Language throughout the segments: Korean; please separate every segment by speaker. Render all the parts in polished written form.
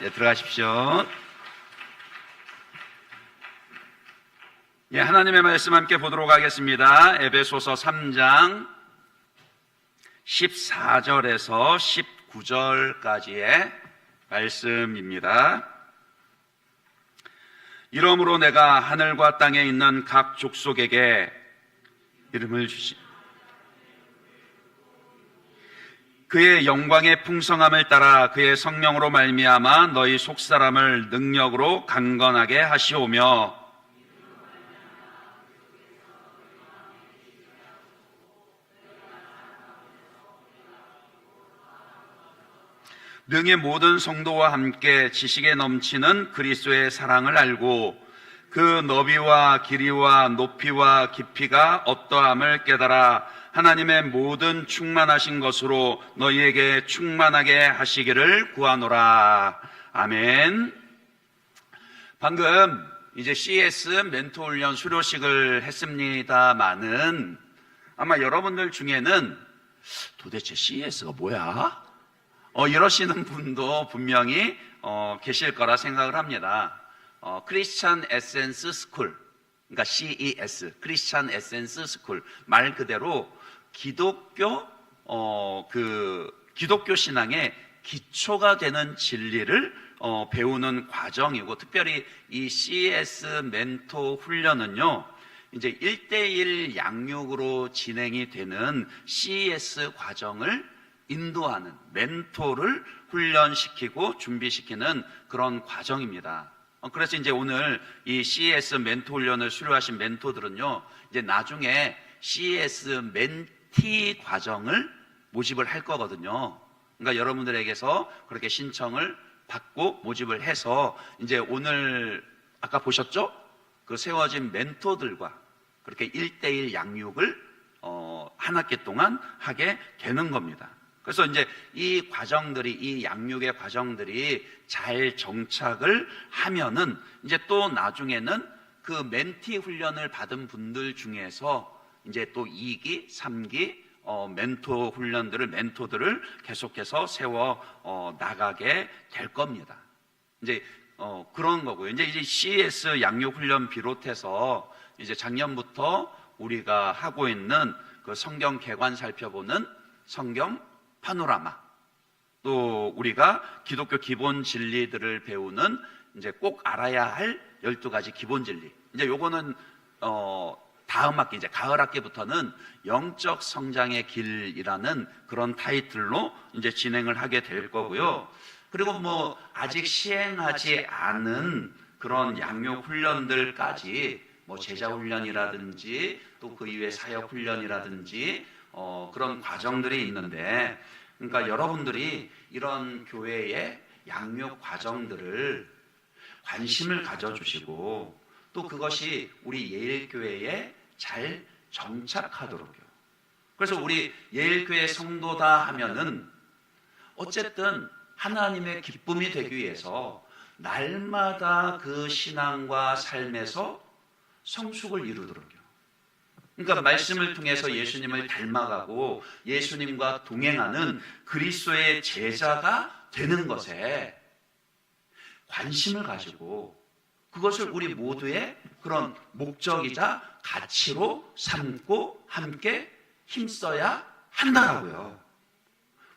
Speaker 1: 네, 들어가십시오. 예, 하나님의 말씀 함께 보도록 하겠습니다. 에베소서 3장 14절에서 19절까지의 말씀입니다. 이러므로 내가 하늘과 땅에 있는 각 족속에게 이름을 주시 그의 영광의 풍성함을 따라 그의 성령으로 말미암아 너희 속사람을 능력으로 강건하게 하시오며 능히 모든 성도와 함께 지식에 넘치는 그리스도의 사랑을 알고 그 너비와 길이와 높이와 깊이가 어떠함을 깨달아 하나님의 모든 충만하신 것으로 너희에게 충만하게 하시기를 구하노라. 아멘. 방금 이제 CS 멘토 훈련 수료식을 했습니다마는 아마 여러분들 중에는 도대체 CS가 뭐야? 이러시는 분도 분명히 계실 거라 생각을 합니다. 크리스찬 에센스 스쿨, 그러니까 CES, 크리스찬 에센스 스쿨, 말 그대로 기독교 기독교 신앙의 기초가 되는 진리를 배우는 과정이고, 특별히 이 CES 멘토 훈련은요, 이제 1대1 양육으로 진행이 되는 CES 과정을 인도하는 멘토를 훈련시키고 준비시키는 그런 과정입니다. 그래서 이제 오늘 이 CES 멘토 훈련을 수료하신 멘토들은요, 이제 나중에 CES 멘티 과정을 모집을 할 거거든요. 그러니까 여러분들에게서 그렇게 신청을 받고 모집을 해서 이제 오늘 아까 보셨죠? 그 세워진 멘토들과 그렇게 1대1 양육을 한 학기 동안 하게 되는 겁니다. 그래서 이제 이 과정들이, 이 양육의 과정들이 잘 정착을 하면은 이제 또 나중에는 그 멘티 훈련을 받은 분들 중에서 이제 또 2기, 3기 멘토 훈련들을, 멘토들을 계속해서 세워 나가게 될 겁니다. 이제 그런 거고요. 이제 CS 양육 훈련 비롯해서 이제 작년부터 우리가 하고 있는 그 성경 개관 살펴보는 성경 파노라마, 또 우리가 기독교 기본 진리들을 배우는 이제 꼭 알아야 할 12가지 기본 진리. 이제 요거는 다음 학기, 이제 가을 학기부터는 영적 성장의 길이라는 그런 타이틀로 이제 진행을 하게 될 거고요. 그리고 뭐 아직 시행하지 않은 그런 양육 훈련들까지 뭐 제자 훈련이라든지 또 그 이외 사역 훈련이라든지 그런 과정들이 있는데, 그러니까 여러분들이 이런 교회의 양육 과정들을 관심을 가져주시고 또 그것이 우리 예일교회에 잘 정착하도록요. 그래서 우리 예일교회 성도다 하면은 어쨌든 하나님의 기쁨이 되기 위해서 날마다 그 신앙과 삶에서 성숙을 이루도록요. 그러니까 말씀을 통해서 예수님을 닮아가고 예수님과 동행하는 그리스도의 제자가 되는 것에 관심을 가지고 그것을 우리 모두의 그런 목적이자 가치로 삼고 함께 힘써야 한다라고요.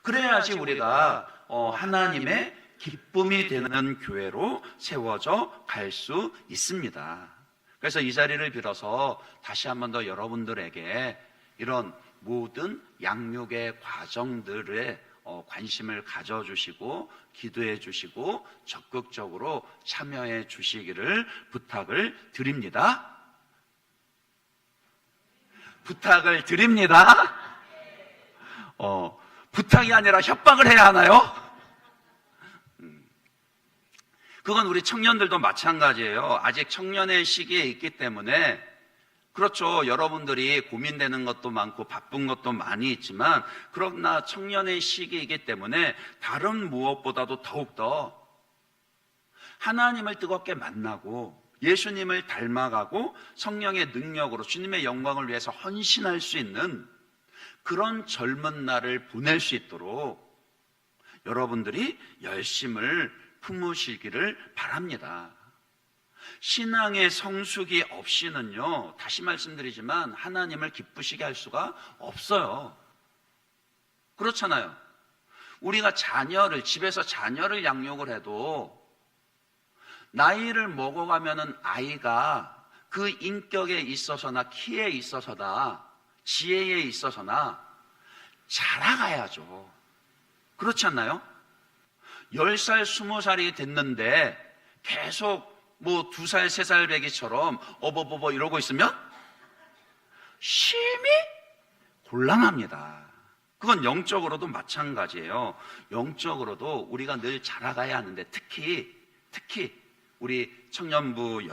Speaker 1: 그래야지 우리가 하나님의 기쁨이 되는 교회로 세워져 갈 수 있습니다. 그래서 이 자리를 빌어서 다시 한 번 더 여러분들에게 이런 모든 양육의 과정들에 관심을 가져주시고 기도해 주시고 적극적으로 참여해 주시기를 부탁을 드립니다. 부탁을 드립니다. 부탁이 아니라 협박을 해야 하나요? 그건 우리 청년들도 마찬가지예요. 아직 청년의 시기에 있기 때문에, 그렇죠, 여러분들이 고민되는 것도 많고 바쁜 것도 많이 있지만, 그러나 청년의 시기이기 때문에 다른 무엇보다도 더욱더 하나님을 뜨겁게 만나고 예수님을 닮아가고 성령의 능력으로 주님의 영광을 위해서 헌신할 수 있는 그런 젊은 날을 보낼 수 있도록 여러분들이 열심을 품으시기를 바랍니다. 신앙의 성숙이 없이는요, 다시 말씀드리지만 하나님을 기쁘시게 할 수가 없어요. 그렇잖아요. 우리가 집에서 자녀를 양육을 해도 나이를 먹어가면은 아이가 그 인격에 있어서나 키에 있어서나 지혜에 있어서나 자라가야죠. 그렇지 않나요? 10살, 20살이 됐는데 계속 2살, 3살 배기처럼 어버버버 이러고 있으면 심히 곤란합니다. 그건 영적으로도 마찬가지예요. 영적으로도 우리가 늘 자라가야 하는데 특히 우리 청년부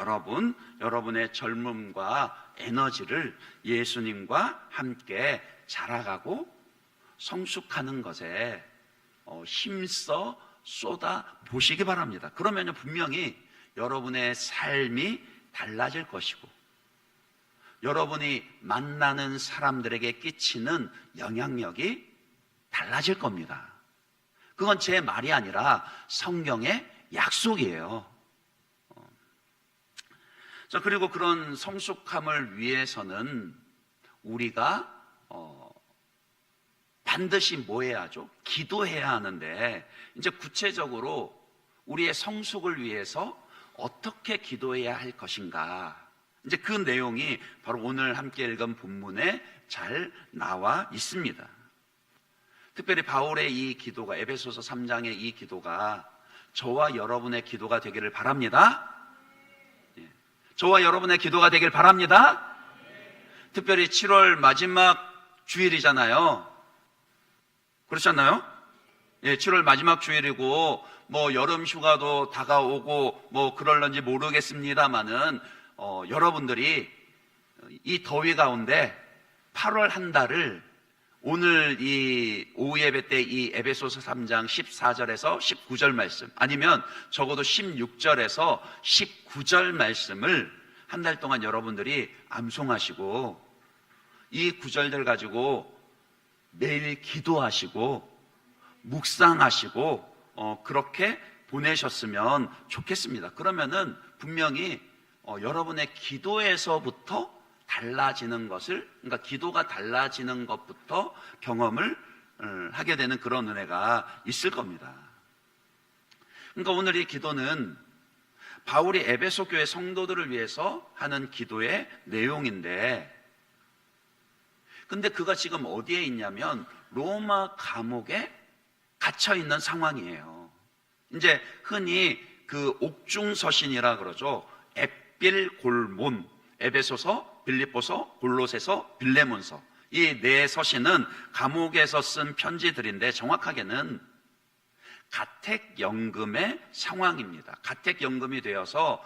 Speaker 1: 여러분의 젊음과 에너지를 예수님과 함께 자라가고 성숙하는 것에 힘써 쏟아 보시기 바랍니다. 그러면 분명히 여러분의 삶이 달라질 것이고 여러분이 만나는 사람들에게 끼치는 영향력이 달라질 겁니다. 그건 제 말이 아니라 성경의 약속이에요. 자, 그리고 그런 성숙함을 위해서는 우리가 반드시 뭐 해야 하죠? 기도해야 하는데, 이제 구체적으로 우리의 성숙을 위해서 어떻게 기도해야 할 것인가, 이제 그 내용이 바로 오늘 함께 읽은 본문에 잘 나와 있습니다. 특별히 바울의 이 기도가, 에베소서 3장의 이 기도가 저와 여러분의 기도가 되기를 바랍니다. 저와 여러분의 기도가 되길 바랍니다. 특별히 7월 마지막 주일이잖아요. 그렇지 않나요? 7월 마지막 주일이고 여름 휴가도 다가오고 그럴런지 모르겠습니다만은 여러분들이 이 더위 가운데 8월 한 달을 오늘 이 오후 예배 때 이 에베소서 3장 14절에서 19절 말씀, 아니면 적어도 16절에서 19절 말씀을 한 달 동안 여러분들이 암송하시고 이 구절들 가지고 매일 기도하시고 묵상하시고 그렇게 보내셨으면 좋겠습니다. 그러면은 분명히 여러분의 기도에서부터 달라지는 것을, 그러니까 기도가 달라지는 것부터 경험을 하게 되는 그런 은혜가 있을 겁니다. 그러니까 오늘 이 기도는 바울이 에베소 교회 성도들을 위해서 하는 기도의 내용인데, 근데 그가 지금 어디에 있냐면 로마 감옥에 갇혀 있는 상황이에요. 이제 흔히 그 옥중서신이라 그러죠. 엡빌골몬, 에베소서, 빌립보서, 골로새서, 빌레몬서, 이 네 서신은 감옥에서 쓴 편지들인데 정확하게는 가택연금의 상황입니다. 가택연금이 되어서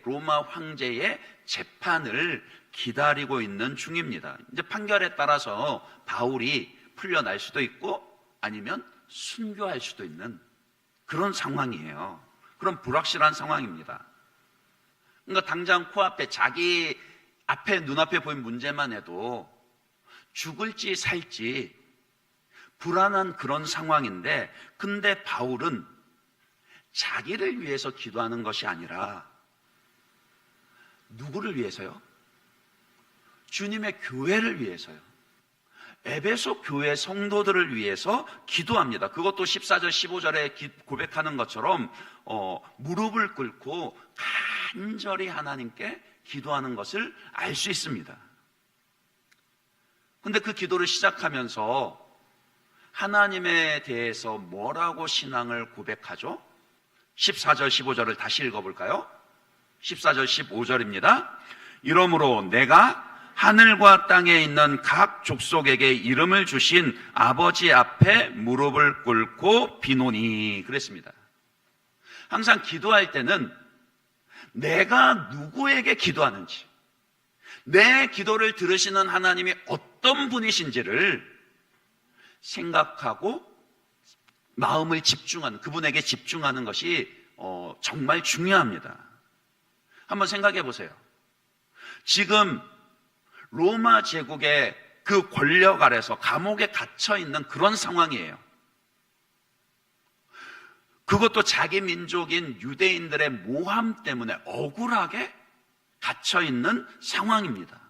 Speaker 1: 로마 황제의 재판을 기다리고 있는 중입니다. 이제 판결에 따라서 바울이 풀려날 수도 있고 아니면 순교할 수도 있는 그런 상황이에요. 그런 불확실한 상황입니다. 그러니까 당장 코앞에 자기 앞에 눈앞에 보인 문제만 해도 죽을지 살지 불안한 그런 상황인데, 근데 바울은 자기를 위해서 기도하는 것이 아니라 누구를 위해서요? 주님의 교회를 위해서요. 에베소 교회 성도들을 위해서 기도합니다. 그것도 14절 15절에 고백하는 것처럼 무릎을 꿇고 간절히 하나님께 기도하는 것을 알 수 있습니다. 근데 그 기도를 시작하면서 하나님에 대해서 뭐라고 신앙을 고백하죠? 14절 15절을 다시 읽어볼까요? 14절 15절입니다. 이러므로 내가 하늘과 땅에 있는 각 족속에게 이름을 주신 아버지 앞에 무릎을 꿇고 비노니, 그랬습니다. 항상 기도할 때는 내가 누구에게 기도하는지, 내 기도를 들으시는 하나님이 어떤 분이신지를 생각하고 마음을 집중하는, 그분에게 집중하는 것이 정말 중요합니다. 한번 생각해 보세요. 지금 로마 제국의 그 권력 아래서 감옥에 갇혀 있는 그런 상황이에요. 그것도 자기 민족인 유대인들의 모함 때문에 억울하게 갇혀 있는 상황입니다.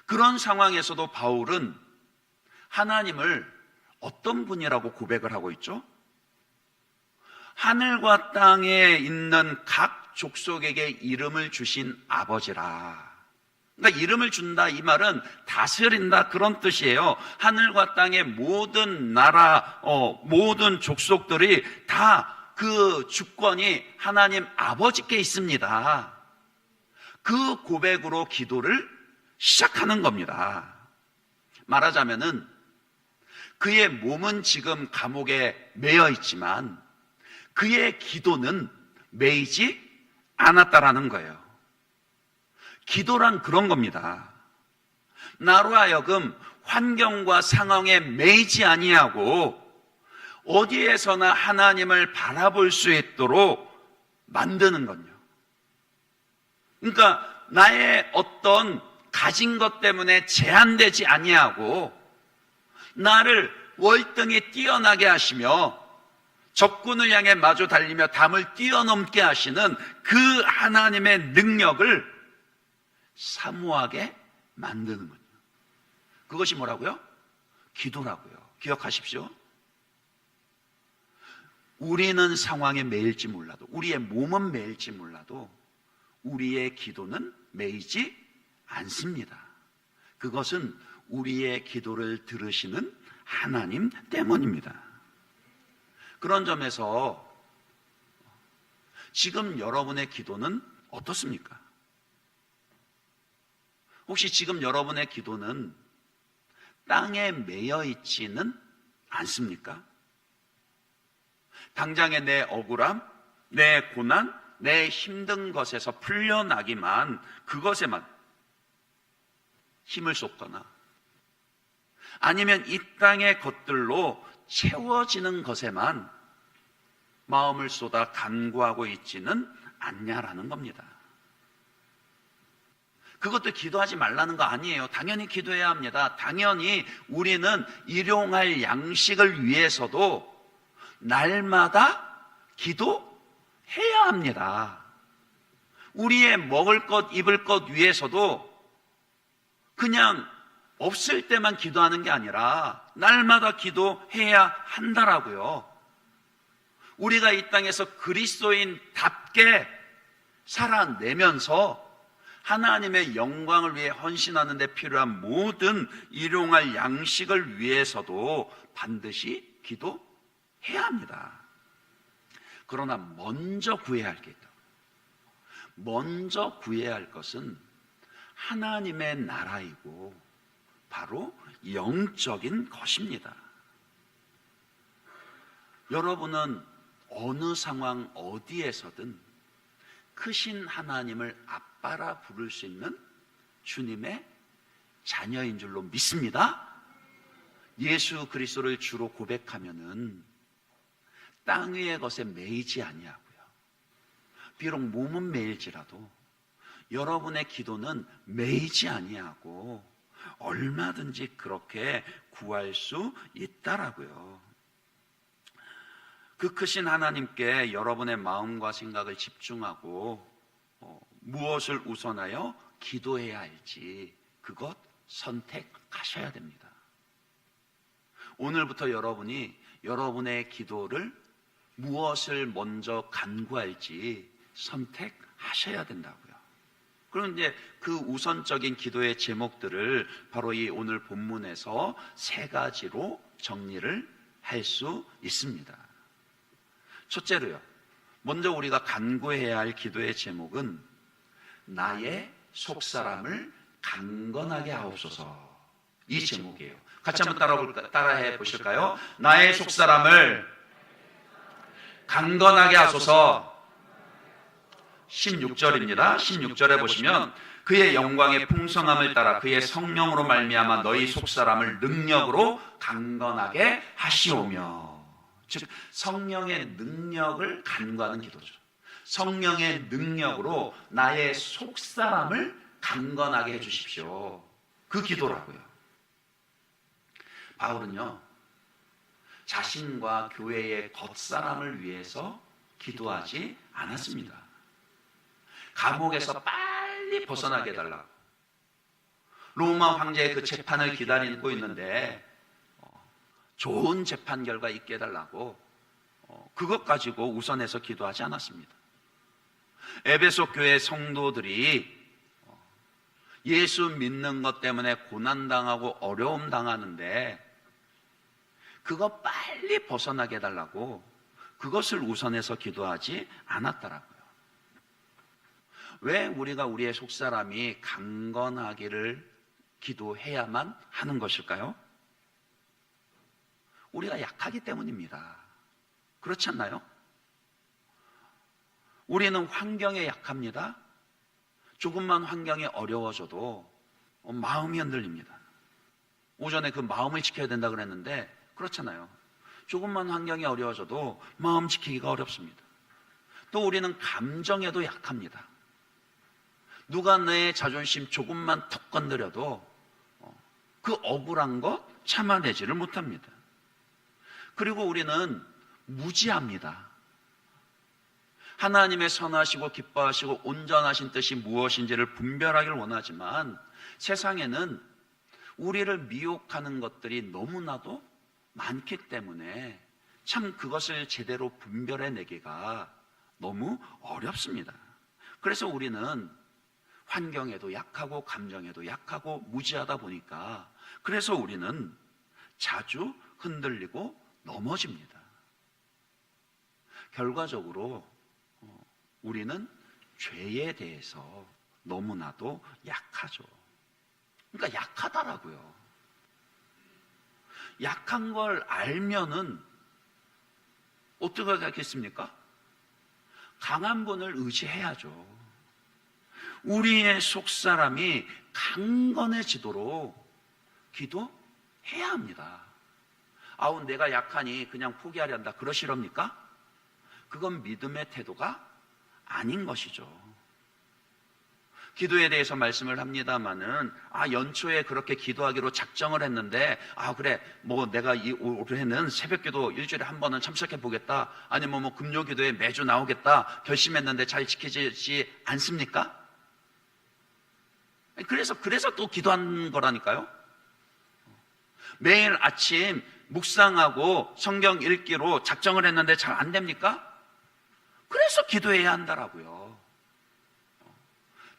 Speaker 1: 그런 상황에서도 바울은 하나님을 어떤 분이라고 고백을 하고 있죠? 하늘과 땅에 있는 각 족속에게 이름을 주신 아버지라. 그러니까 이름을 준다 이 말은 다스린다 그런 뜻이에요. 하늘과 땅의 모든 나라, 모든 족속들이 다 그 주권이 하나님 아버지께 있습니다. 그 고백으로 기도를 시작하는 겁니다. 말하자면은 그의 몸은 지금 감옥에 매여 있지만 그의 기도는 매이지 않았다라는 거예요. 기도란 그런 겁니다. 나로 하여금 환경과 상황에 매이지 아니하고 어디에서나 하나님을 바라볼 수 있도록 만드는 건요. 그러니까 나의 어떤 가진 것 때문에 제한되지 아니하고 나를 월등히 뛰어나게 하시며 적군을 향해 마주 달리며 담을 뛰어넘게 하시는 그 하나님의 능력을 사모하게 만드는 거죠. 그것이 뭐라고요? 기도라고요. 기억하십시오. 우리는 상황에 매일지 몰라도, 우리의 몸은 매일지 몰라도 우리의 기도는 매이지 않습니다. 그것은 우리의 기도를 들으시는 하나님 때문입니다. 그런 점에서 지금 여러분의 기도는 어떻습니까? 혹시 지금 여러분의 기도는 땅에 매여 있지는 않습니까? 당장의 내 억울함, 내 고난, 내 힘든 것에서 풀려나기만, 그것에만 힘을 쏟거나 아니면 이 땅의 것들로 채워지는 것에만 마음을 쏟아 간구하고 있지는 않냐라는 겁니다. 그것도 기도하지 말라는 거 아니에요. 당연히 기도해야 합니다. 당연히 우리는 일용할 양식을 위해서도 날마다 기도해야 합니다. 우리의 먹을 것, 입을 것 위해서도 그냥 없을 때만 기도하는 게 아니라 날마다 기도해야 한다라고요. 우리가 이 땅에서 그리스도인답게 살아내면서 하나님의 영광을 위해 헌신하는 데 필요한 모든 일용할 양식을 위해서도 반드시 기도해야 합니다. 그러나 먼저 구해야 할 게 있다. 먼저 구해야 할 것은 하나님의 나라이고 바로 영적인 것입니다. 여러분은 어느 상황 어디에서든 크신 하나님을 아빠라 부를 수 있는 주님의 자녀인 줄로 믿습니다. 예수 그리스도를 주로 고백하면은 땅 위의 것에 매이지 아니하고요. 비록 몸은 매일지라도 여러분의 기도는 매이지 아니하고 얼마든지 그렇게 구할 수 있다라고요. 그 크신 하나님께 여러분의 마음과 생각을 집중하고 무엇을 우선하여 기도해야 할지 그것 선택하셔야 됩니다. 오늘부터 여러분이 여러분의 기도를 무엇을 먼저 간구할지 선택하셔야 된다고요. 그럼 이제 그 우선적인 기도의 제목들을 바로 이 오늘 본문에서 세 가지로 정리를 할 수 있습니다. 첫째로요, 먼저 우리가 간구해야 할 기도의 제목은 나의 속사람을 강건하게 하옵소서, 이 제목이에요. 같이 한번 따라해 보실까요? 나의 속사람을 강건하게 하소서. 16절입니다. 16절에 보시면 그의 영광의 풍성함을 따라 그의 성령으로 말미암아 너희 속사람을 능력으로 강건하게 하시오며. 즉 성령의 능력을 간구하는 기도죠. 성령의 능력으로 나의 속사람을 강건하게 해주십시오. 그 기도라고요. 바울은요, 자신과 교회의 겉사람을 위해서 기도하지 않았습니다. 감옥에서 빨리 벗어나게 해달라고. 로마 황제의 그 재판을 기다리고 있는데 좋은 재판 결과 있게 해달라고 그것 가지고 우선해서 기도하지 않았습니다. 에베소 교회 성도들이 예수 믿는 것 때문에 고난당하고 어려움 당하는데 그거 빨리 벗어나게 해달라고 그것을 우선해서 기도하지 않았더라고요. 왜 우리가 우리의 속사람이 강건하기를 기도해야만 하는 것일까요? 우리가 약하기 때문입니다. 그렇지 않나요? 우리는 환경에 약합니다. 조금만 환경이 어려워져도 마음이 흔들립니다. 오전에 그 마음을 지켜야 된다 그랬는데 그렇잖아요. 조금만 환경이 어려워져도 마음 지키기가 어렵습니다. 또 우리는 감정에도 약합니다. 누가 내 자존심 조금만 툭 건드려도 그 억울한 것 참아내지를 못합니다. 그리고 우리는 무지합니다. 하나님의 선하시고 기뻐하시고 온전하신 뜻이 무엇인지를 분별하기를 원하지만 세상에는 우리를 미혹하는 것들이 너무나도 많기 때문에 참 그것을 제대로 분별해내기가 너무 어렵습니다. 그래서 우리는 환경에도 약하고 감정에도 약하고 무지하다 보니까 그래서 우리는 자주 흔들리고 넘어집니다. 결과적으로 우리는 죄에 대해서 너무나도 약하죠. 그러니까 약하다라고요. 약한 걸 알면은 어떻게 하겠습니까? 강한 분을 의지해야죠. 우리의 속사람이 강건해지도록 기도해야 합니다. 아우 내가 약하니 그냥 포기하려 한다 그러시렵니까? 그건 믿음의 태도가 아닌 것이죠. 기도에 대해서 말씀을 합니다마는 연초에 그렇게 기도하기로 작정을 했는데 그래 뭐 내가 올해는 새벽기도 일주일에 한 번은 참석해 보겠다 아니면 뭐 금요기도에 매주 나오겠다 결심했는데 잘 지키지 않습니까? 그래서 또 기도한 거라니까요. 매일 아침 묵상하고 성경 읽기로 작정을 했는데 잘 안 됩니까? 그래서 기도해야 한다라고요.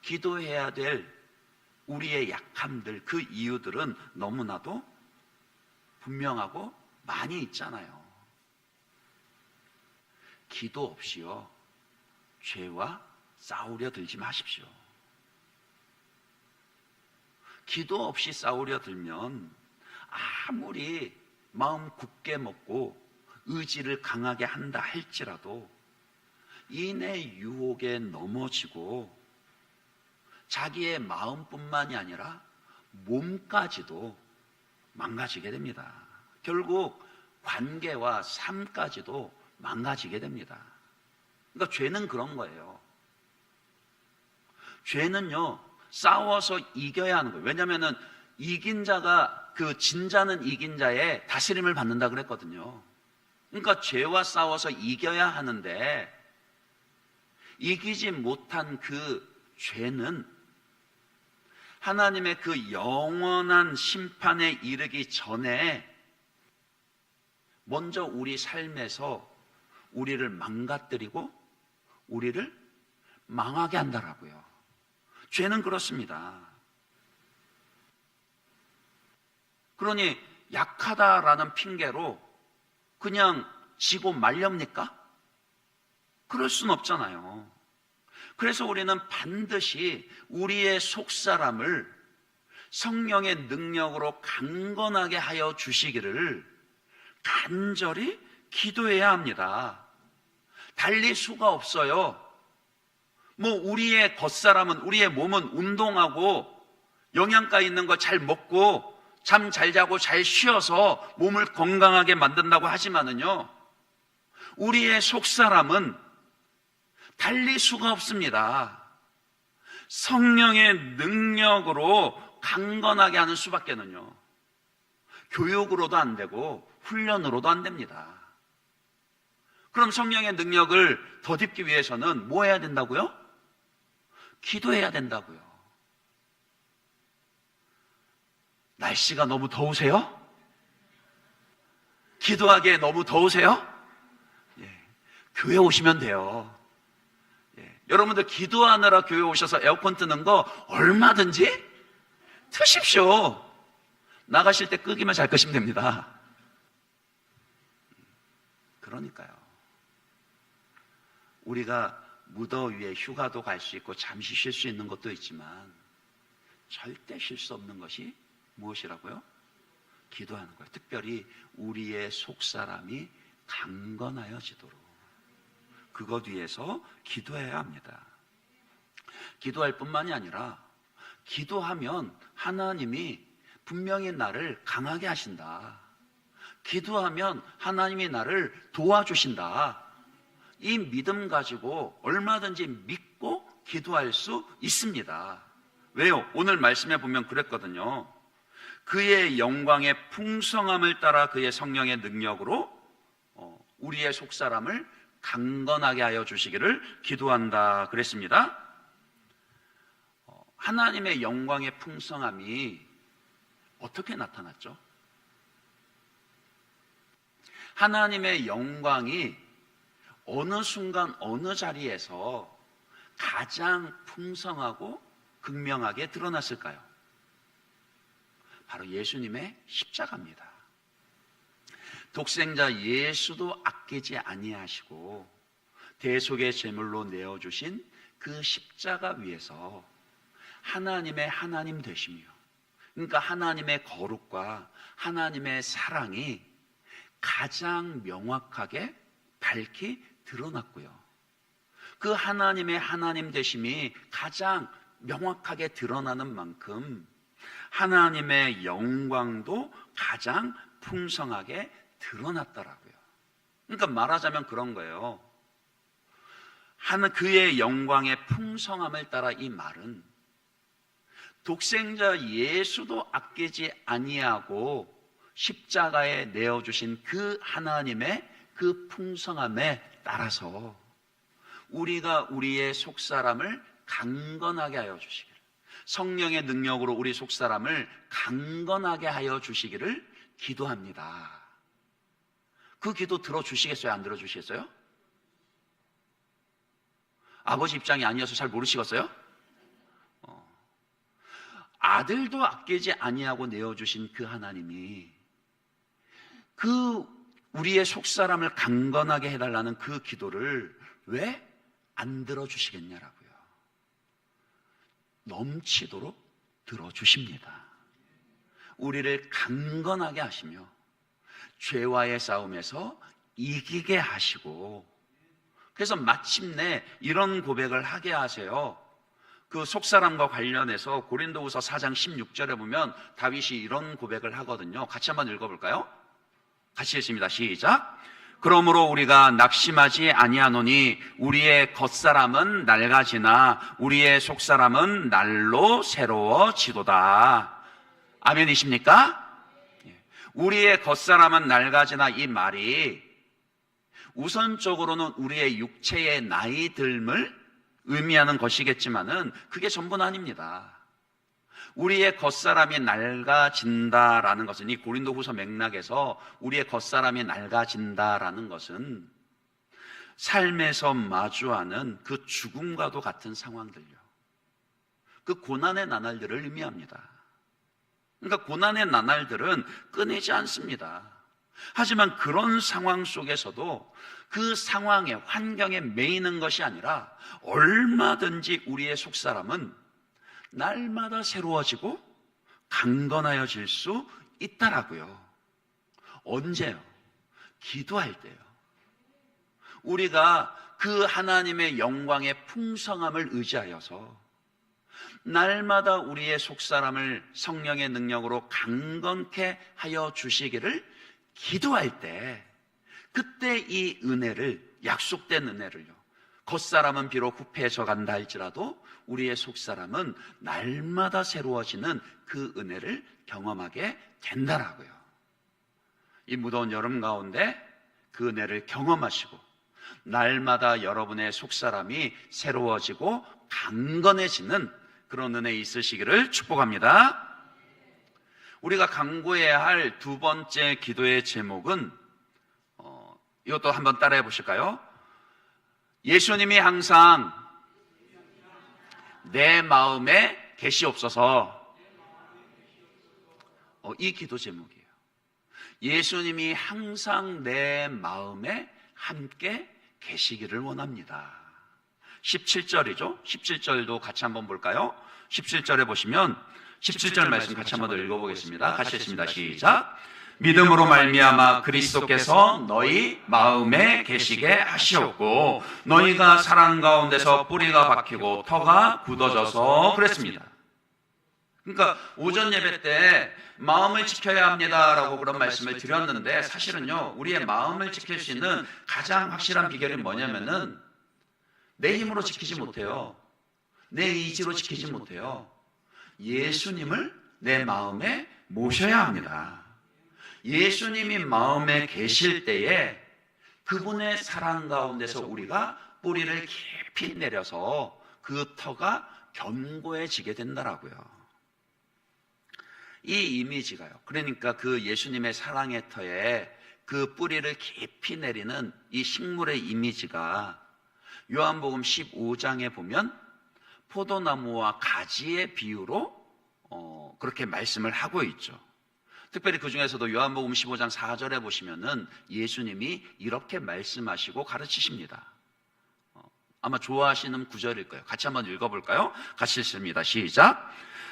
Speaker 1: 기도해야 될 우리의 약함들, 그 이유들은 너무나도 분명하고 많이 있잖아요. 기도 없이요, 죄와 싸우려 들지 마십시오. 기도 없이 싸우려 들면 아무리 마음 굳게 먹고 의지를 강하게 한다 할지라도 인의 유혹에 넘어지고 자기의 마음뿐만이 아니라 몸까지도 망가지게 됩니다. 결국 관계와 삶까지도 망가지게 됩니다. 그러니까 죄는 그런 거예요. 죄는요, 싸워서 이겨야 하는 거예요. 왜냐하면 이긴 자가, 진자는 이긴 자의 다스림을 받는다 그랬거든요. 그러니까 죄와 싸워서 이겨야 하는데 이기지 못한 그 죄는 하나님의 그 영원한 심판에 이르기 전에 먼저 우리 삶에서 우리를 망가뜨리고 우리를 망하게 한다라고요. 죄는 그렇습니다. 그러니 약하다라는 핑계로 그냥 지고 말렵니까? 그럴 순 없잖아요. 그래서 우리는 반드시 우리의 속사람을 성령의 능력으로 강건하게 하여 주시기를 간절히 기도해야 합니다. 달리 수가 없어요. 우리의 겉사람은, 우리의 몸은 운동하고 영양가 있는 거 잘 먹고 잠 잘 자고 잘 쉬어서 몸을 건강하게 만든다고 하지만은요, 우리의 속사람은 달리 수가 없습니다. 성령의 능력으로 강건하게 하는 수밖에는요, 교육으로도 안 되고 훈련으로도 안 됩니다. 그럼 성령의 능력을 덧입기 위해서는 뭐 해야 된다고요? 기도해야 된다고요. 날씨가 너무 더우세요? 기도하기에 너무 더우세요? 예, 교회 오시면 돼요. 예, 여러분들 기도하느라 교회 오셔서 에어컨 뜨는 거 얼마든지 트십시오. 나가실 때 끄기만 잘 끄시면 됩니다. 그러니까요. 우리가 무더위에 휴가도 갈 수 있고 잠시 쉴 수 있는 것도 있지만 절대 쉴 수 없는 것이 무엇이라고요? 기도하는 거예요. 특별히 우리의 속사람이 강건하여지도록 그것 위해서 기도해야 합니다. 기도할 뿐만이 아니라 기도하면 하나님이 분명히 나를 강하게 하신다. 기도하면 하나님이 나를 도와주신다. 이 믿음 가지고 얼마든지 믿고 기도할 수 있습니다. 왜요? 오늘 말씀해 보면 그랬거든요. 그의 영광의 풍성함을 따라 그의 성령의 능력으로 우리의 속사람을 강건하게 하여 주시기를 기도한다 그랬습니다. 하나님의 영광의 풍성함이 어떻게 나타났죠? 하나님의 영광이 어느 순간 어느 자리에서 가장 풍성하고 극명하게 드러났을까요? 바로 예수님의 십자가입니다. 독생자 예수도 아끼지 아니하시고 대속의 제물로 내어주신 그 십자가 위에서 하나님의 하나님 되시며, 그러니까 하나님의 거룩과 하나님의 사랑이 가장 명확하게 밝히 드러났고요. 그 하나님의 하나님 되심이 가장 명확하게 드러나는 만큼 하나님의 영광도 가장 풍성하게 드러났더라고요. 그러니까 말하자면 그런 거예요. 그의 영광의 풍성함을 따라 이 말은 독생자 예수도 아끼지 아니하고 십자가에 내어주신 그 하나님의 그 풍성함에 따라서 우리가 우리의 속사람을 강건하게 하여 주시기를, 성령의 능력으로 우리 속사람을 강건하게 하여 주시기를 기도합니다. 그 기도 들어주시겠어요? 안 들어주시겠어요? 아버지 입장이 아니어서 잘 모르시겠어요? 아들도 아끼지 아니하고 내어주신 그 하나님이 그 우리의 속사람을 강건하게 해달라는 그 기도를 왜 안 들어주시겠냐라고요. 넘치도록 들어주십니다. 우리를 강건하게 하시며 죄와의 싸움에서 이기게 하시고, 그래서 마침내 이런 고백을 하게 하세요. 그 속사람과 관련해서 고린도후서 4장 16절에 보면 다윗이 이런 고백을 하거든요. 같이 한번 읽어볼까요? 같이 읽습니다. 시작. 그러므로 우리가 낙심하지 아니하노니 우리의 겉사람은 낡아지나 우리의 속사람은 날로 새로워지도다. 아멘이십니까? 우리의 겉사람은 낡아지나 이 말이 우선적으로는 우리의 육체의 나이 듦을 의미하는 것이겠지만은 그게 전부는 아닙니다. 우리의 겉사람이 낡아진다라는 것은, 이 고린도후서 맥락에서 우리의 겉사람이 낡아진다라는 것은 삶에서 마주하는 그 죽음과도 같은 상황들요, 그 고난의 나날들을 의미합니다. 그러니까 고난의 나날들은 끊이지 않습니다. 하지만 그런 상황 속에서도 그 상황에, 환경에 매이는 것이 아니라 얼마든지 우리의 속사람은 날마다 새로워지고 강건하여질 수 있다라고요. 언제요? 기도할 때요. 우리가 그 하나님의 영광의 풍성함을 의지하여서 날마다 우리의 속사람을 성령의 능력으로 강건케 하여 주시기를 기도할 때, 그때 이 은혜를, 약속된 은혜를요, 겉사람은 비록 후패해져 간다 할지라도 우리의 속사람은 날마다 새로워지는 그 은혜를 경험하게 된다라고요. 이 무더운 여름 가운데 그 은혜를 경험하시고 날마다 여러분의 속사람이 새로워지고 강건해지는 그런 은혜 있으시기를 축복합니다. 우리가 간구해야 할 두 번째 기도의 제목은 이것도 한번 따라해 보실까요? 예수님이 항상 내 마음에 계시옵소서. 이 기도 제목이에요. 예수님이 항상 내 마음에 함께 계시기를 원합니다. 17절이죠. 17절도 같이 한번 볼까요? 17절에 보시면 17절 말씀 같이 한번 더 읽어보겠습니다. 같이 읽습니다. 시작. 믿음으로 말미암아 그리스도께서 너희 마음에 계시게 하시었고 너희가 사랑 가운데서 뿌리가 박히고 터가 굳어져서 그랬습니다. 그러니까 오전 예배 때 마음을 지켜야 합니다라고 그런 말씀을 드렸는데, 사실은요 우리의 마음을 지킬 수 있는 가장 확실한 비결이 뭐냐면은 내 힘으로 지키지 못해요. 내 의지로 지키지 못해요. 예수님을 내 마음에 모셔야 합니다. 예수님이 마음에 계실 때에 그분의 사랑 가운데서 우리가 뿌리를 깊이 내려서 그 터가 견고해지게 된다라고요. 이 이미지가요, 그러니까 그 예수님의 사랑의 터에 그 뿌리를 깊이 내리는 이 식물의 이미지가 요한복음 15장에 보면 포도나무와 가지의 비유로 그렇게 말씀을 하고 있죠. 특별히 그 중에서도 요한복음 15장 4절에 보시면은 예수님이 이렇게 말씀하시고 가르치십니다. 아마 좋아하시는 구절일 거예요. 같이 한번 읽어볼까요? 같이 읽습니다. 시작.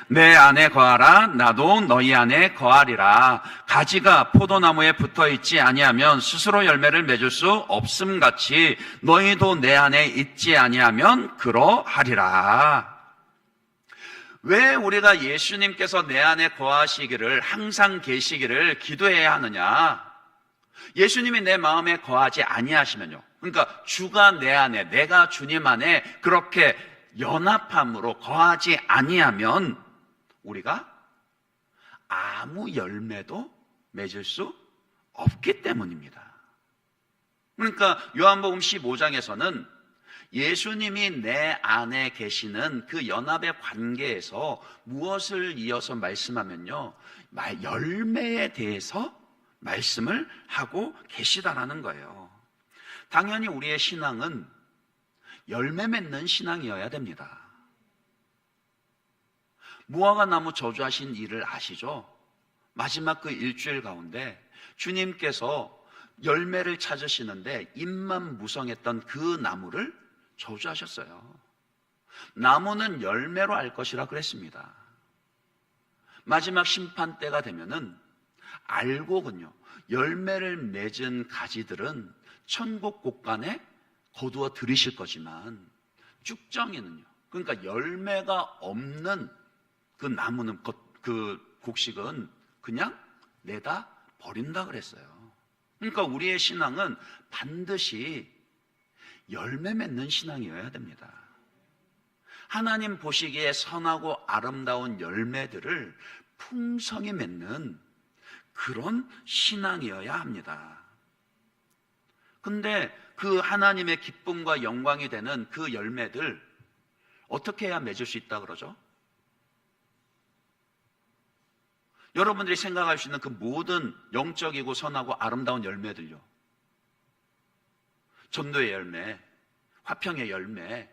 Speaker 1: 내 안에 거하라, 나도 너희 안에 거하리라. 가지가 포도나무에 붙어있지 아니하면 스스로 열매를 맺을 수 없음같이 너희도 내 안에 있지 아니하면 그러하리라. 왜 우리가 예수님께서 내 안에 거하시기를, 항상 계시기를 기도해야 하느냐? 예수님이 내 마음에 거하지 아니하시면요, 그러니까 주가 내 안에, 내가 주님 안에 그렇게 연합함으로 거하지 아니하면 우리가 아무 열매도 맺을 수 없기 때문입니다. 그러니까 요한복음 15장에서는 예수님이 내 안에 계시는 그 연합의 관계에서 무엇을 이어서 말씀하면요, 열매에 대해서 말씀을 하고 계시다라는 거예요. 당연히 우리의 신앙은 열매 맺는 신앙이어야 됩니다. 무화과 나무 저주하신 일을 아시죠? 마지막 그 일주일 가운데 주님께서 열매를 찾으시는데 잎만 무성했던 그 나무를 저주하셨어요. 나무는 열매로 알 것이라 그랬습니다. 마지막 심판 때가 되면은 알고군요, 열매를 맺은 가지들은 천국 곳간에 거두어 들이실 거지만 쭉정이는요, 그러니까 열매가 없는 그 나무는, 그 곡식은 그냥 내다 버린다 그랬어요. 그러니까 우리의 신앙은 반드시 열매 맺는 신앙이어야 됩니다. 하나님 보시기에 선하고 아름다운 열매들을 풍성히 맺는 그런 신앙이어야 합니다. 근데 그 하나님의 기쁨과 영광이 되는 그 열매들 어떻게 해야 맺을 수 있다 그러죠? 여러분들이 생각할 수 있는 그 모든 영적이고 선하고 아름다운 열매들요, 전도의 열매, 화평의 열매,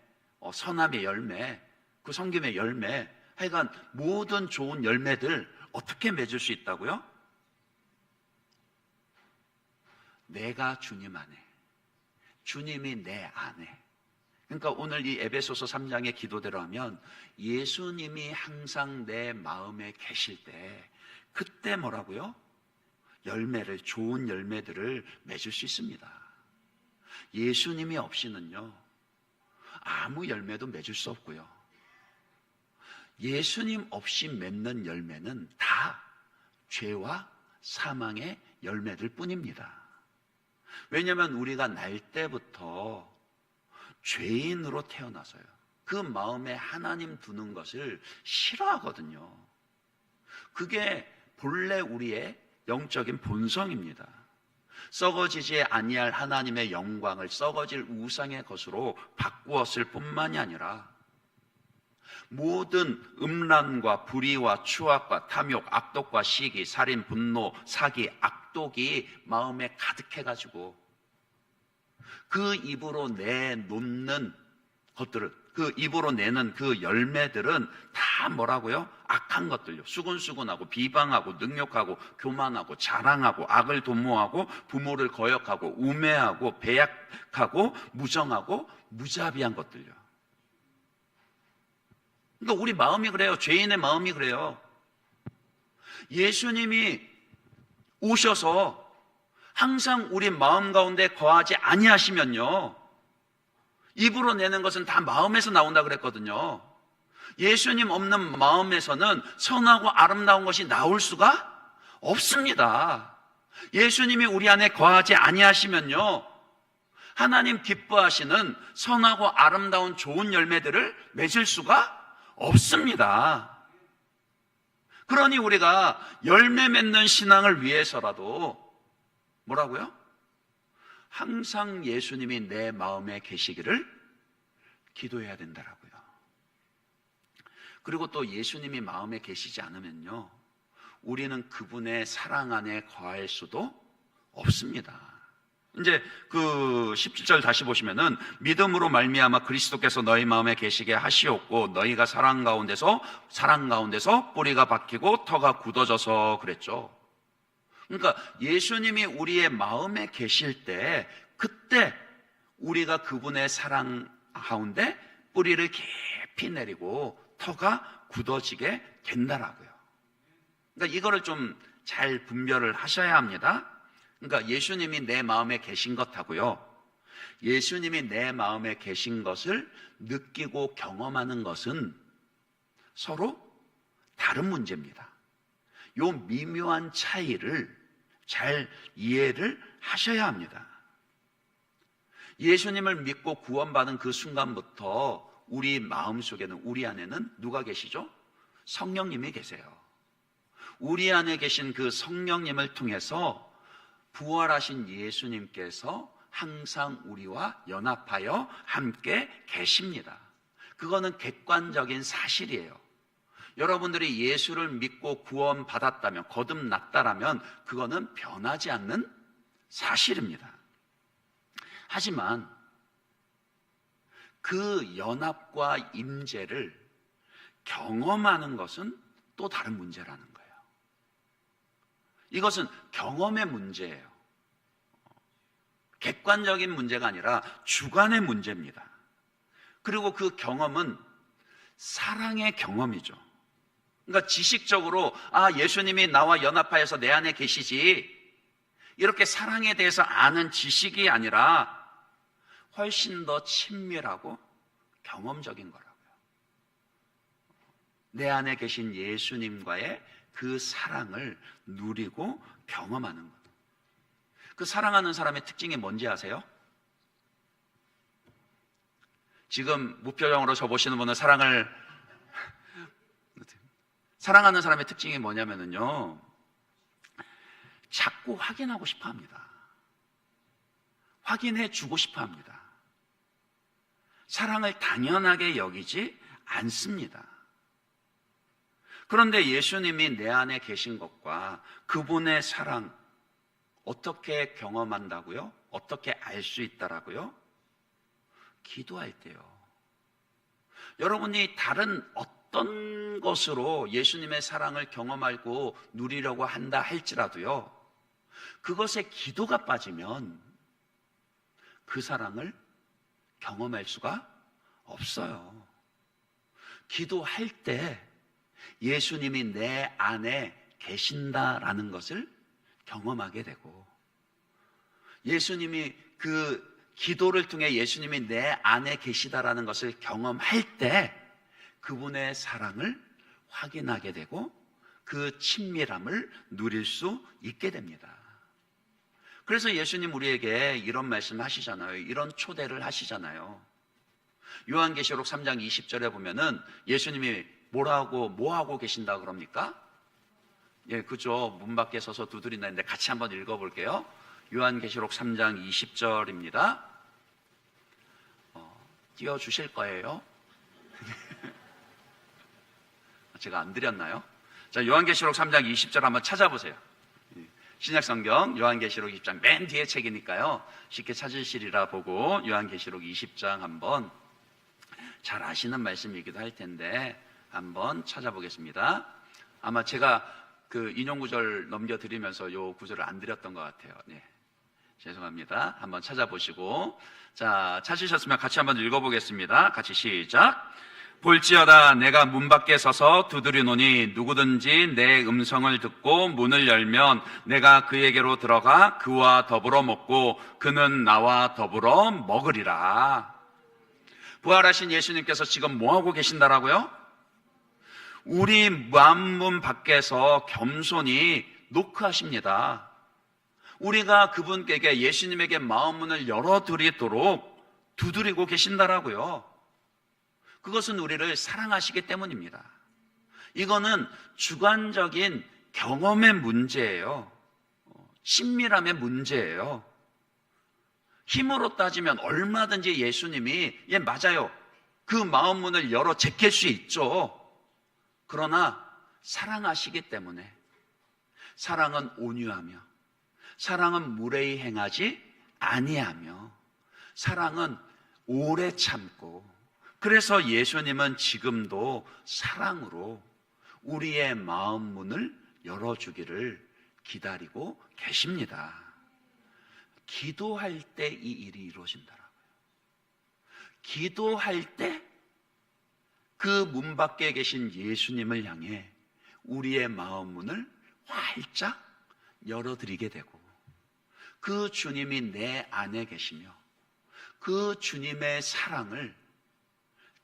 Speaker 1: 선함의 열매, 그 섬김의 열매, 하여간 모든 좋은 열매들 어떻게 맺을 수 있다고요? 내가 주님 안에, 주님이 내 안에. 그러니까 오늘 이 에베소서 3장의 기도대로 하면 예수님이 항상 내 마음에 계실 때, 그때 뭐라고요? 열매를, 좋은 열매들을 맺을 수 있습니다. 예수님이 없이는요 아무 열매도 맺을 수 없고요, 예수님 없이 맺는 열매는 다 죄와 사망의 열매들 뿐입니다. 왜냐하면 우리가 날 때부터 죄인으로 태어나서요, 그 마음에 하나님 두는 것을 싫어하거든요. 그게 본래 우리의 영적인 본성입니다. 썩어지지 아니할 하나님의 영광을 썩어질 우상의 것으로 바꾸었을 뿐만이 아니라 모든 음란과 불의와 추악과 탐욕, 악독과 시기, 살인, 분노, 사기, 악독이 마음에 가득해가지고 그 입으로 내놓는 것들은, 그 입으로 내는 그 열매들은 다 뭐라고요? 악한 것들요. 수근수근하고 비방하고 능욕하고 교만하고 자랑하고 악을 도모하고 부모를 거역하고 우매하고 배약하고 무정하고 무자비한 것들요. 그러니까 우리 마음이 그래요. 죄인의 마음이 그래요. 예수님이 오셔서 항상 우리 마음 가운데 거하지 아니하시면요, 입으로 내는 것은 다 마음에서 나온다 그랬거든요. 예수님 없는 마음에서는 선하고 아름다운 것이 나올 수가 없습니다. 예수님이 우리 안에 거하지 아니하시면요, 하나님 기뻐하시는 선하고 아름다운 좋은 열매들을 맺을 수가 없습니다. 그러니 우리가 열매 맺는 신앙을 위해서라도 뭐라고요? 항상 예수님이 내 마음에 계시기를 기도해야 된다라고요. 그리고 또 예수님이 마음에 계시지 않으면요, 우리는 그분의 사랑 안에 거할 수도 없습니다. 이제 그 17절 다시 보시면은 믿음으로 말미암아 그리스도께서 너희 마음에 계시게 하시었고 너희가 사랑 가운데서 뿌리가 박히고 터가 굳어져서 그랬죠. 그러니까 예수님이 우리의 마음에 계실 때, 그때 우리가 그분의 사랑 가운데 뿌리를 깊이 내리고 터가 굳어지게 된다라고요. 그러니까 이거를 좀 잘 분별을 하셔야 합니다. 그러니까 예수님이 내 마음에 계신 것하고요, 예수님이 내 마음에 계신 것을 느끼고 경험하는 것은 서로 다른 문제입니다. 요 미묘한 차이를 잘 이해를 하셔야 합니다. 예수님을 믿고 구원받은 그 순간부터 우리 마음속에는, 우리 안에는 누가 계시죠? 성령님이 계세요. 우리 안에 계신 그 성령님을 통해서 부활하신 예수님께서 항상 우리와 연합하여 함께 계십니다. 그거는 객관적인 사실이에요. 여러분들이 예수를 믿고 구원받았다면, 거듭났다라면 그거는 변하지 않는 사실입니다. 하지만 그 연합과 임재를 경험하는 것은 또 다른 문제라는 거예요. 이것은 경험의 문제예요. 객관적인 문제가 아니라 주관의 문제입니다. 그리고 그 경험은 사랑의 경험이죠. 그러니까 지식적으로 예수님이 나와 연합하여서 내 안에 계시지, 이렇게 사랑에 대해서 아는 지식이 아니라 훨씬 더 친밀하고 경험적인 거라고요. 내 안에 계신 예수님과의 그 사랑을 누리고 경험하는 것. 그 사랑하는 사람의 특징이 뭔지 아세요? 지금 무표정으로 저 보시는 분은 사랑하는 사람의 특징이 뭐냐면요, 자꾸 확인하고 싶어 합니다. 확인해 주고 싶어 합니다. 사랑을 당연하게 여기지 않습니다. 그런데 예수님이 내 안에 계신 것과 그분의 사랑 어떻게 경험한다고요? 어떻게 알 수 있다라고요? 기도할 때요. 여러분이 다른 어떤 것으로 예수님의 사랑을 경험하고 누리려고 한다 할지라도요, 그것에 기도가 빠지면 그 사랑을 경험할 수가 없어요. 기도할 때 예수님이 내 안에 계신다라는 것을 경험하게 되고, 예수님이 그 기도를 통해 예수님이 내 안에 계시다라는 것을 경험할 때 그분의 사랑을 확인하게 되고 그 친밀함을 누릴 수 있게 됩니다. 그래서 예수님 우리에게 이런 말씀 하시잖아요. 이런 초대를 하시잖아요. 요한계시록 3장 20절에 보면은 예수님이 뭐하고 계신다 그럽니까? 예, 그죠. 문 밖에 서서 두드린다는데 같이 한번 읽어볼게요. 요한계시록 3장 20절입니다. 띄워주실 거예요. 제가 안 드렸나요? 자, 요한계시록 3장 20절 한번 찾아보세요. 신약성경 요한계시록 20장 맨 뒤에 책이니까요, 쉽게 찾으시리라 보고 요한계시록 20장 한번, 잘 아시는 말씀이기도 할 텐데 한번 찾아보겠습니다. 아마 제가 그 인용 구절 넘겨드리면서 요 구절을 안 드렸던 것 같아요. 네, 죄송합니다. 한번 찾아보시고, 자, 찾으셨으면 같이 한번 읽어보겠습니다. 같이 시작. 볼지어다 내가 문 밖에 서서 두드리노니 누구든지 내 음성을 듣고 문을 열면 내가 그에게로 들어가 그와 더불어 먹고 그는 나와 더불어 먹으리라. 부활하신 예수님께서 지금 뭐하고 계신다라고요? 우리 마음문 밖에서 겸손히 노크하십니다. 우리가 그분께, 예수님에게 마음문을 열어드리도록 두드리고 계신다라고요. 그것은 우리를 사랑하시기 때문입니다. 이거는 주관적인 경험의 문제예요. 친밀함의 문제예요. 힘으로 따지면 얼마든지 예수님이, 예, 맞아요, 그 마음 문을 열어 제낄 수 있죠. 그러나 사랑하시기 때문에, 사랑은 온유하며, 사랑은 무례히 행하지 아니하며, 사랑은 오래 참고, 그래서 예수님은 지금도 사랑으로 우리의 마음 문을 열어주기를 기다리고 계십니다. 기도할 때 이 일이 이루어진다라고요. 기도할 때 그 문 밖에 계신 예수님을 향해 우리의 마음 문을 활짝 열어드리게 되고, 그 주님이 내 안에 계시며 그 주님의 사랑을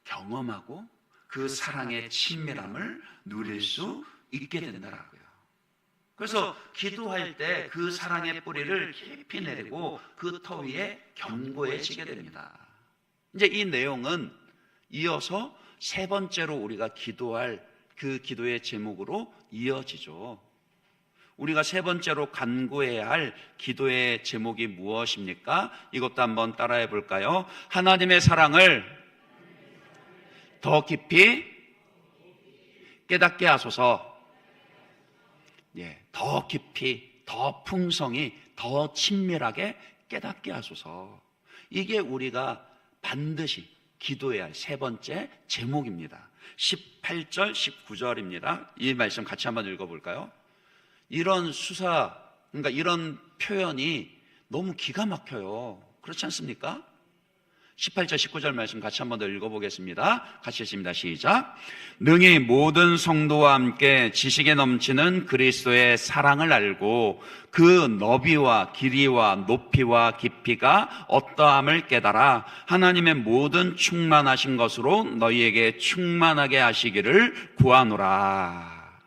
Speaker 1: 경험하고 그 사랑의 친밀함을 누릴 수 있게 된다라고요. 그래서 기도할 때 그 사랑의 뿌리를 깊이 내리고 그 터 위에 견고해지게 됩니다. 이제 이 내용은 이어서 세 번째로 우리가 기도할 그 기도의 제목으로 이어지죠. 우리가 세 번째로 간구해야 할 기도의 제목이 무엇입니까? 이것도 한번 따라해 볼까요? 하나님의 사랑을 더 깊이 깨닫게 하소서. 예, 더 깊이, 더 풍성히, 더 친밀하게 깨닫게 하소서. 이게 우리가 반드시 기도해야 할 세 번째 제목입니다. 18절, 19절입니다. 이 말씀 같이 한번 읽어볼까요? 이런 그러니까 이런 표현이 너무 기가 막혀요. 그렇지 않습니까? 18절, 19절 말씀 같이 한번 더 읽어보겠습니다. 같이 읽습니다. 시작. 능히 모든 성도와 함께 지식에 넘치는 그리스도의 사랑을 알고 그 너비와 길이와 높이와 깊이가 어떠함을 깨달아 하나님의 모든 충만하신 것으로 너희에게 충만하게 하시기를 구하노라.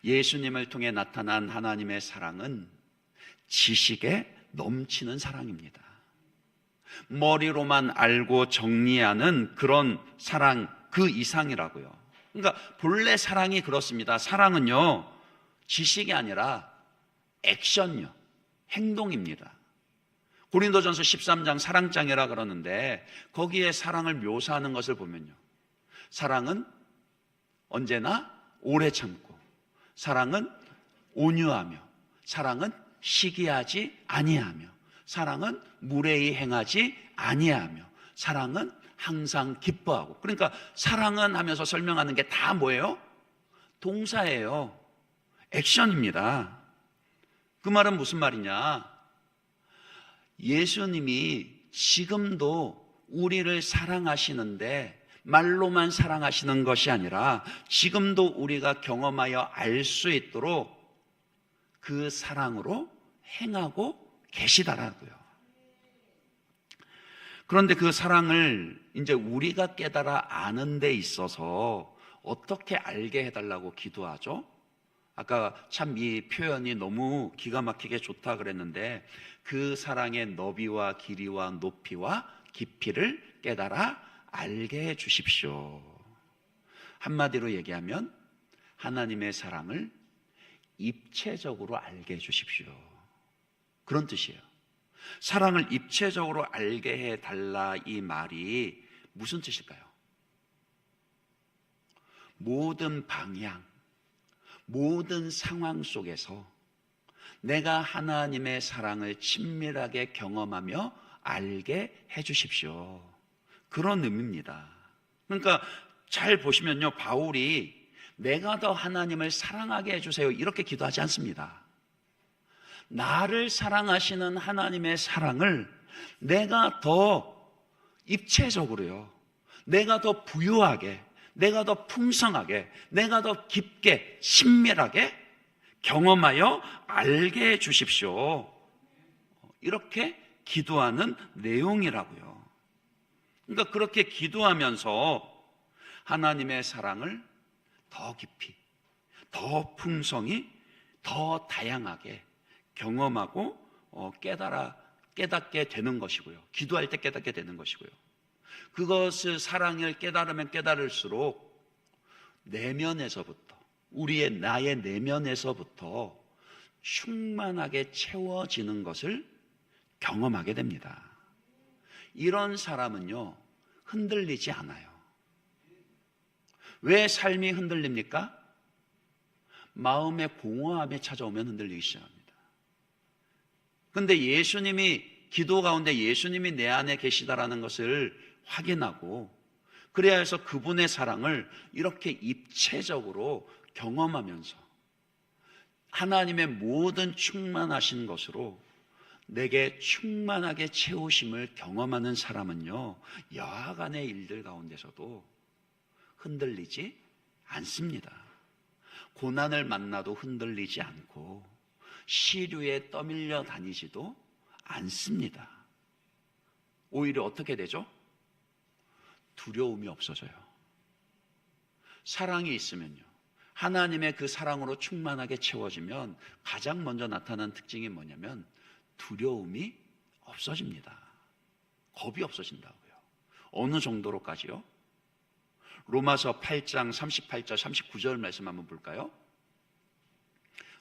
Speaker 1: 예수님을 통해 나타난 하나님의 사랑은 지식에 넘치는 사랑입니다. 머리로만 알고 정리하는 그런 사랑 그 이상이라고요. 그러니까 본래 사랑이 그렇습니다. 사랑은요, 지식이 아니라 액션요, 행동입니다. 고린도전서 13장 사랑장이라 그러는데 거기에 사랑을 묘사하는 것을 보면요, 사랑은 언제나 오래 참고, 사랑은 온유하며, 사랑은 시기하지 아니하며, 사랑은 무례히 행하지 아니하며, 사랑은 항상 기뻐하고. 그러니까 사랑은 하면서 설명하는 게 다 뭐예요? 동사예요. 액션입니다. 그 말은 무슨 말이냐? 예수님이 지금도 우리를 사랑하시는데 말로만 사랑하시는 것이 아니라 지금도 우리가 경험하여 알 수 있도록 그 사랑으로 행하고 계시다라고요. 그런데 그 사랑을 이제 우리가 깨달아 아는 데 있어서 어떻게 알게 해달라고 기도하죠? 아까 참 이 표현이 너무 기가 막히게 좋다 그랬는데, 그 사랑의 너비와 길이와 높이와 깊이를 깨달아 알게 해 주십시오. 한마디로 얘기하면 하나님의 사랑을 입체적으로 알게 해주십시오. 그런 뜻이에요. 사랑을 입체적으로 알게 해달라, 이 말이 무슨 뜻일까요? 모든 방향, 모든 상황 속에서 내가 하나님의 사랑을 친밀하게 경험하며 알게 해주십시오. 그런 의미입니다. 그러니까 잘 보시면요, 바울이 내가 더 하나님을 사랑하게 해주세요 이렇게 기도하지 않습니다. 나를 사랑하시는 하나님의 사랑을 내가 더 입체적으로요, 내가 더 부유하게, 내가 더 풍성하게, 내가 더 깊게 친밀하게 경험하여 알게 해주십시오. 이렇게 기도하는 내용이라고요. 그러니까 그렇게 기도하면서 하나님의 사랑을 더 깊이, 더 풍성히, 더 다양하게 경험하고 깨닫게 되는 것이고요. 기도할 때 깨닫게 되는 것이고요. 그것을, 사랑을 깨달으면 깨달을수록 내면에서부터, 나의 내면에서부터 충만하게 채워지는 것을 경험하게 됩니다. 이런 사람은요, 흔들리지 않아요. 왜 삶이 흔들립니까? 마음의 공허함에 찾아오면 흔들리기 시작합니다. 그런데 예수님이, 기도 가운데 예수님이 내 안에 계시다라는 것을 확인하고, 그래야 해서 그분의 사랑을 이렇게 입체적으로 경험하면서 하나님의 모든 충만하신 것으로 내게 충만하게 채우심을 경험하는 사람은요, 여하간의 일들 가운데서도 흔들리지 않습니다. 고난을 만나도 흔들리지 않고 시류에 떠밀려 다니지도 않습니다. 오히려 어떻게 되죠? 두려움이 없어져요. 사랑이 있으면요, 하나님의 그 사랑으로 충만하게 채워지면 가장 먼저 나타나는 특징이 뭐냐면 두려움이 없어집니다. 겁이 없어진다고요. 어느 정도로까지요? 로마서 8장 38절 39절 말씀 한번 볼까요?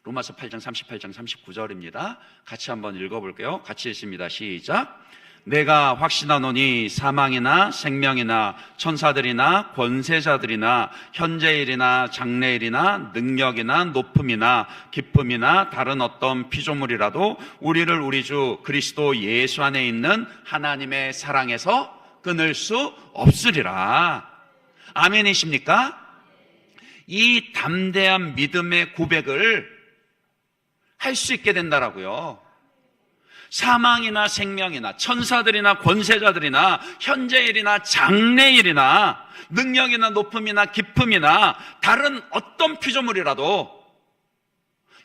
Speaker 1: 로마서 8장 38장 39절입니다. 같이 한번 읽어볼게요. 같이 읽습니다. 시작. 내가 확신하노니 사망이나 생명이나 천사들이나 권세자들이나 현재일이나 장래일이나 능력이나 높음이나 기쁨이나 다른 어떤 피조물이라도 우리를 우리 주 그리스도 예수 안에 있는 하나님의 사랑에서 끊을 수 없으리라. 아멘이십니까? 이 담대한 믿음의 고백을 할 수 있게 된다라고요. 사망이나 생명이나 천사들이나 권세자들이나 현재일이나 장래일이나 능력이나 높음이나 기쁨이나 다른 어떤 피조물이라도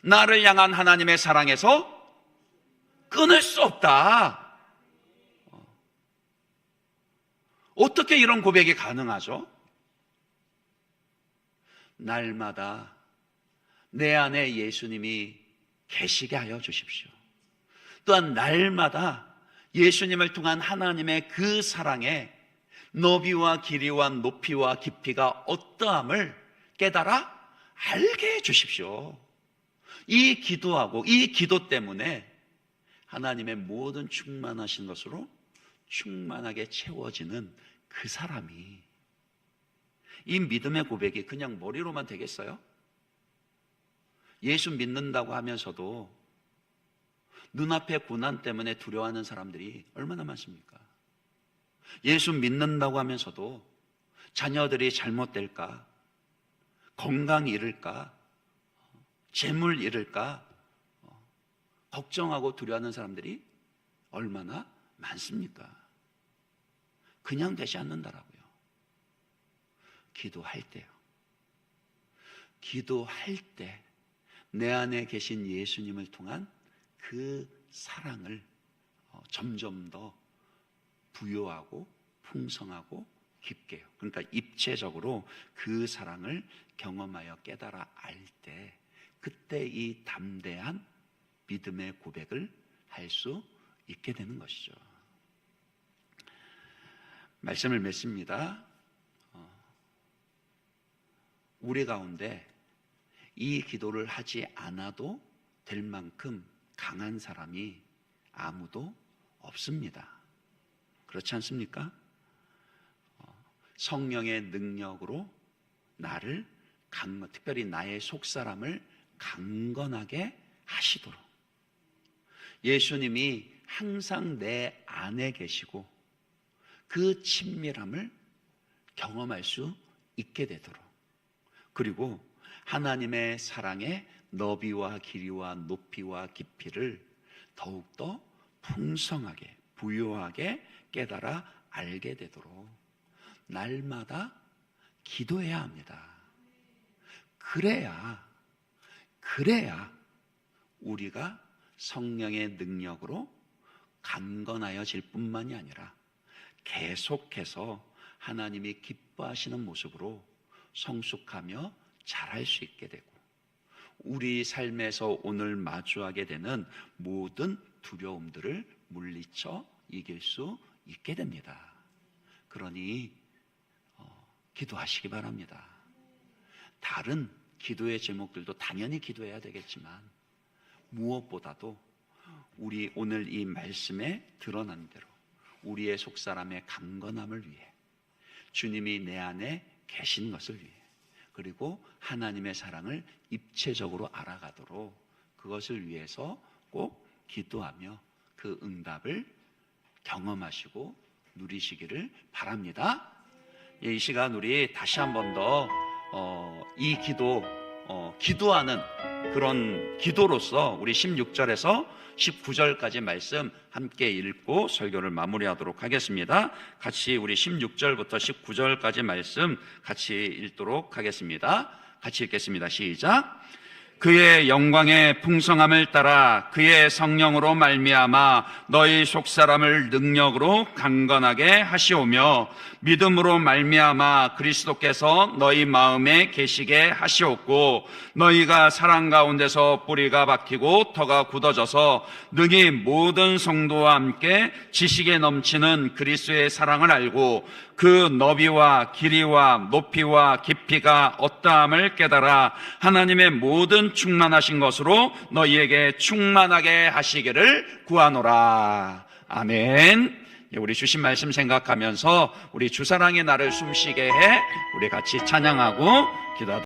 Speaker 1: 나를 향한 하나님의 사랑에서 끊을 수 없다. 어떻게 이런 고백이 가능하죠? 날마다 내 안에 예수님이 계시게 하여 주십시오. 또한 날마다 예수님을 통한 하나님의 그 사랑의 너비와 길이와 높이와 깊이가 어떠함을 깨달아 알게 해 주십시오. 이 기도하고 이 기도 때문에 하나님의 모든 충만하신 것으로 충만하게 채워지는 그 사람이, 이 믿음의 고백이 그냥 머리로만 되겠어요? 예수 믿는다고 하면서도 눈앞의 고난 때문에 두려워하는 사람들이 얼마나 많습니까? 예수 믿는다고 하면서도 자녀들이 잘못될까, 건강 잃을까, 재물 잃을까 걱정하고 두려워하는 사람들이 얼마나 많습니까? 그냥 되지 않는다라고요. 기도할 때요. 기도할 때 내 안에 계신 예수님을 통한 그 사랑을 점점 더 부요하고 풍성하고 깊게요. 그러니까 입체적으로 그 사랑을 경험하여 깨달아 알 때, 그때 이 담대한 믿음의 고백을 할 수 있게 되는 것이죠. 말씀을 맺습니다. 우리 가운데 이 기도를 하지 않아도 될 만큼 강한 사람이 아무도 없습니다. 그렇지 않습니까? 성령의 능력으로 나를 특별히 나의 속사람을 강건하게 하시도록 예수님이 항상 내 안에 계시고 그 친밀함을 경험할 수 있게 되도록, 그리고 하나님의 사랑의 너비와 길이와 높이와 깊이를 더욱더 풍성하게 부유하게 깨달아 알게 되도록 날마다 기도해야 합니다. 그래야 우리가 성령의 능력으로 강건하여질 뿐만이 아니라 계속해서 하나님이 기뻐하시는 모습으로 성숙하며 자랄 수 있게 되고, 우리 삶에서 오늘 마주하게 되는 모든 두려움들을 물리쳐 이길 수 있게 됩니다. 그러니 기도하시기 바랍니다. 다른 기도의 제목들도 당연히 기도해야 되겠지만 무엇보다도 우리 오늘 이 말씀에 드러난 대로 우리의 속사람의 강건함을 위해, 주님이 내 안에 계신 것을 위해, 그리고 하나님의 사랑을 입체적으로 알아가도록 그것을 위해서 꼭 기도하며 그 응답을 경험하시고 누리시기를 바랍니다. 이 시간 우리 다시 한 번 더 이 기도하는 그런 기도로서 우리 16절에서 19절까지 말씀 함께 읽고 설교를 마무리하도록 하겠습니다. 같이 우리 16절부터 19절까지 말씀 같이 읽도록 하겠습니다. 같이 읽겠습니다. 시작. 그의 영광의 풍성함을 따라 그의 성령으로 말미암아 너희 속사람을 능력으로 강건하게 하시오며 믿음으로 말미암아 그리스도께서 너희 마음에 계시게 하시옵고 너희가 사랑 가운데서 뿌리가 박히고 터가 굳어져서 능히 모든 성도와 함께 지식에 넘치는 그리스도의 사랑을 알고 그 너비와 길이와 높이와 깊이가 어떠함을 깨달아 하나님의 모든 충만하신 것으로 너희에게 충만하게 하시기를 구하노라. 아멘. 우리 주신 말씀 생각하면서 우리 주사랑의 날을 숨쉬게 해 우리 같이 찬양하고 기도하도록